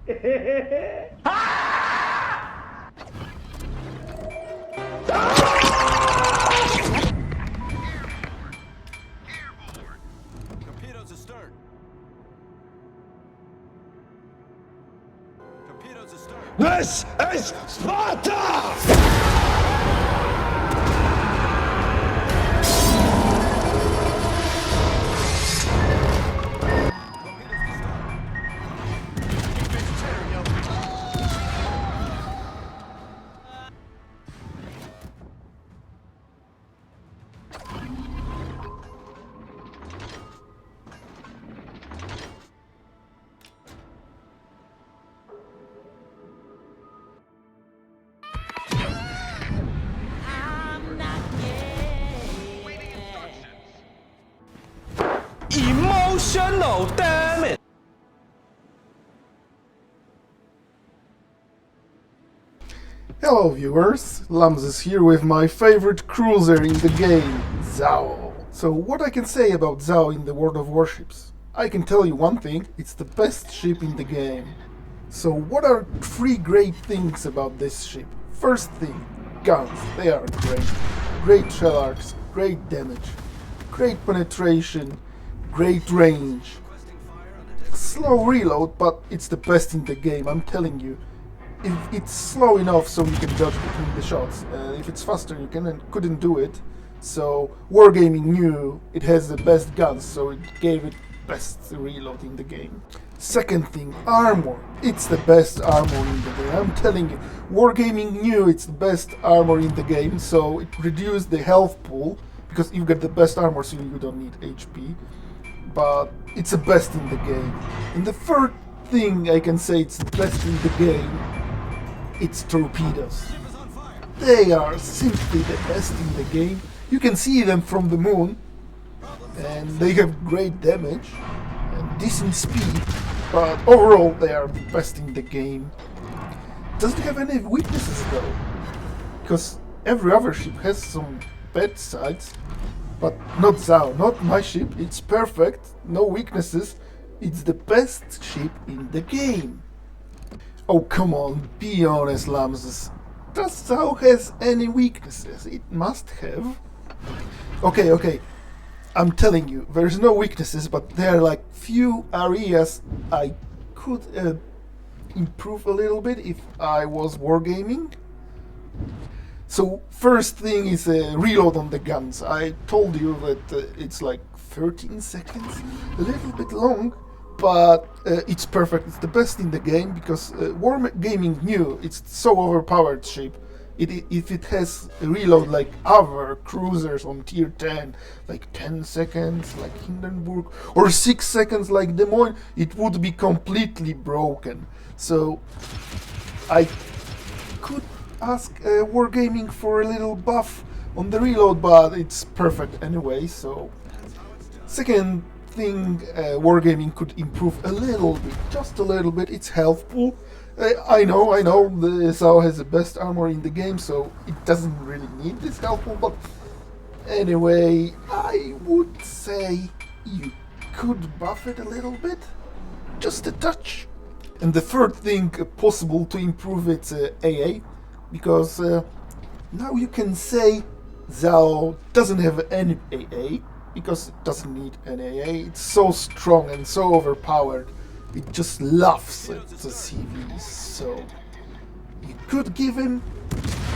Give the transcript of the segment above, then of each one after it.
Torpedoes astern. Torpedoes astern. This is Sparta! Emotional damage. Hello viewers, Lams is here with my favorite cruiser in the game, Zao. So what I can say about Zao in the World of Warships? I can tell you one thing, it's the best ship in the game. So what are three great things about this ship? First thing, guns, they are great. Great shell arcs, great damage, great penetration, great range. Slow reload, but it's the best in the game, I'm telling you. If it's slow enough so you can dodge between the shots, if it's faster you couldn't do it. So Wargaming knew it has the best guns, so it gave it best reload in the game. Second thing, armor. It's the best armor in the game, I'm telling you. Wargaming knew it's the best armor in the game, so it reduced the health pool, because you've got the best armor so you don't need HP. But it's the best in the game. And the third thing I can say it's the best in the game, it's torpedoes. They are simply the best in the game. You can see them from the moon, and they have great damage and decent speed, but overall they are the best in the game. Doesn't have any weaknesses though, because every other ship has some bad sides, but not Zao, not my ship. It's perfect, no weaknesses. It's the best ship in the game. Oh come on, be honest, Lamses. Does Zao has any weaknesses? It must have. Okay, I'm telling you, there's no weaknesses, but there are like few areas I could improve a little bit if I was wargaming. So first thing is reload on the guns. I told you that it's like 13 seconds, a little bit long, but it's perfect. It's the best in the game because Wargaming knew it's so overpowered ship. If it has a reload like other cruisers on tier 10, like 10 seconds like Hindenburg, or 6 seconds like Des Moines, it would be completely broken. So I could ask Wargaming for a little buff on the reload, but it's perfect anyway. So second thing Wargaming could improve a little bit, just a little bit, it's health pool. I know, the Zao has the best armor in the game, so it doesn't really need this health pool, but anyway, I would say you could buff it a little bit, just a touch. And the third thing possible to improve it's AA, because now you can say Zao doesn't have any AA, because it doesn't need an AA, it's so strong and so overpowered. It just laughs at the CVs, so you could give him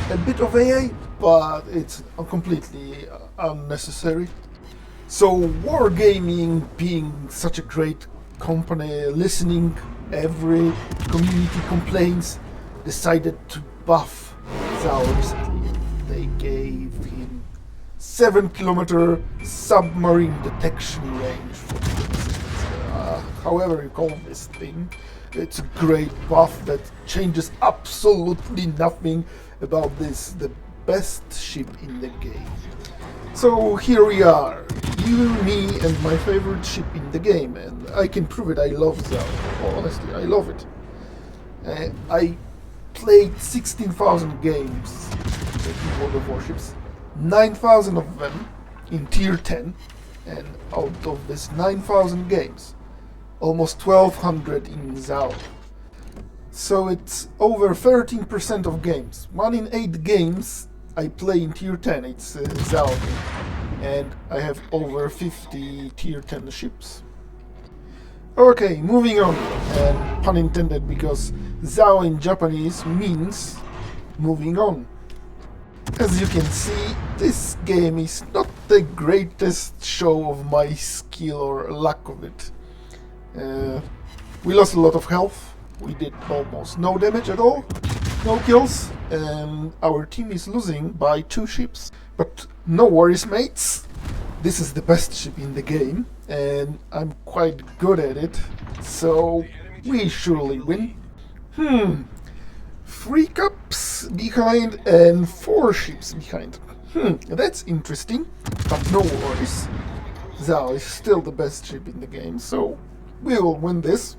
a bit of AA, but it's completely unnecessary. So Wargaming, being such a great company, listening every community complaints, decided to buff Zao recently. They gave him 7-kilometer submarine detection range for however you call this thing. It's a great buff that changes absolutely nothing about this, the best ship in the game. So here we are, you, me, and my favorite ship in the game, and I can prove it. I love Zao. Honestly, I love it. I played 16,000 games in World of Warships, 9,000 of them in tier 10, and out of this 9,000 games, almost 1,200 in Zao. So it's over 13% of games. 1 in 8 games I play in tier 10, it's Zao. And I have over 50 tier 10 ships. Okay, moving on, and pun intended, because Zao in Japanese means moving on. As you can see, this game is not the greatest show of my skill or lack of it. We lost a lot of health, we did almost no damage at all, no kills, and our team is losing by 2 ships. But no worries, mates, this is the best ship in the game, and I'm quite good at it, so we surely win. 3 cups behind and 4 ships behind. That's interesting, but no worries. Zao is still the best ship in the game, so we will win this.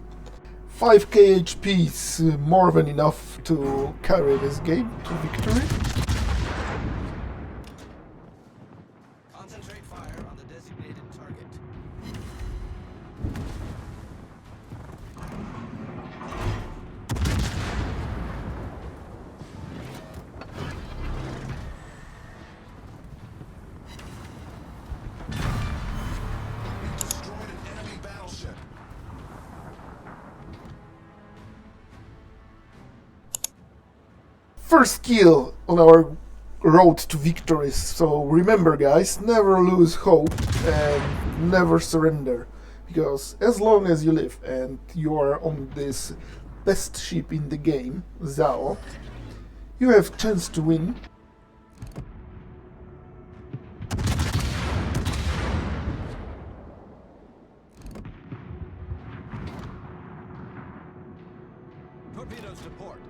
5k HP is more than enough to carry this game to victory. Concentrate fire on the designated target. Destroyed an enemy battleship. First kill on our road to victories, so remember guys, never lose hope and never surrender, because as long as you live and you are on this best ship in the game, Zao, you have chance to win. Torpedoes to port.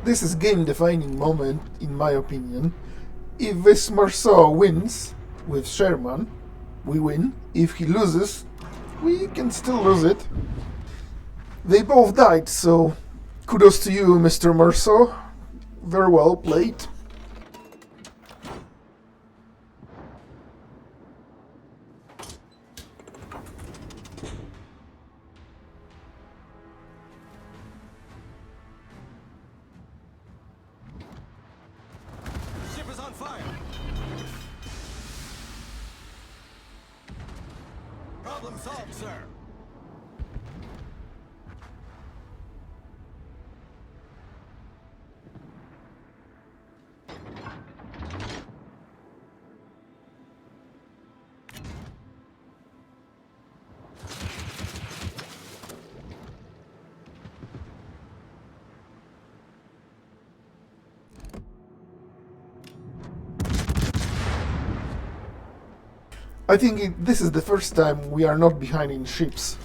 This is game-defining moment, in my opinion. If this Marceau wins with Sherman, we win. If he loses, we can still lose it. They both died, so kudos to you, Mr. Marceau. Very well played. Problem solved, sir. I think this is the first time we are not behind in ships,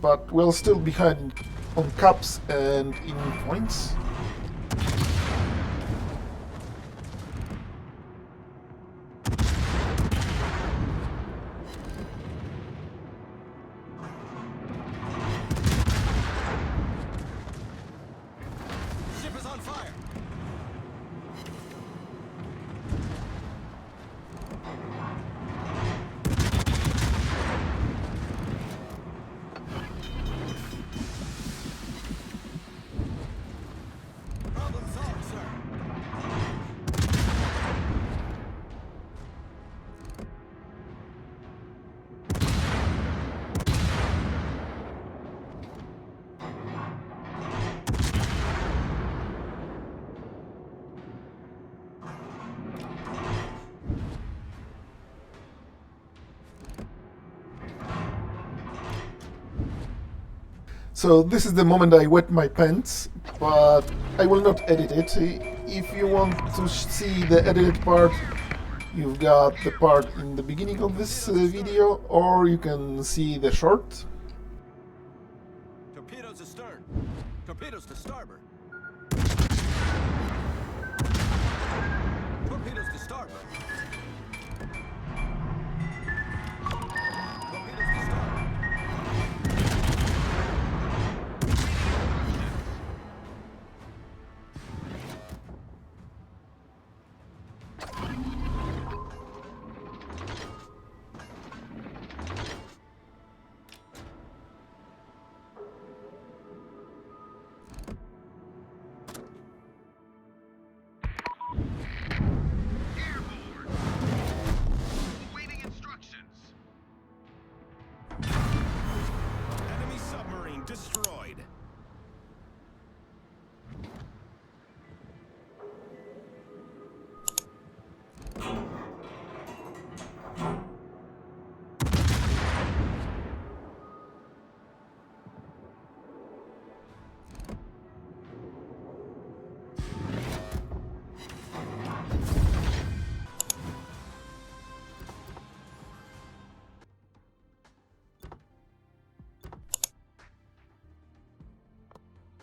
but we're still behind on caps and in points. Ship is on fire. Problem solved, sir. So this is the moment I wet my pants, but I will not edit it. If you want to see the edited part, you've got the part in the beginning of this video, or you can see the short. Torpedoes astern. Torpedoes to starboard. Torpedoes to starboard.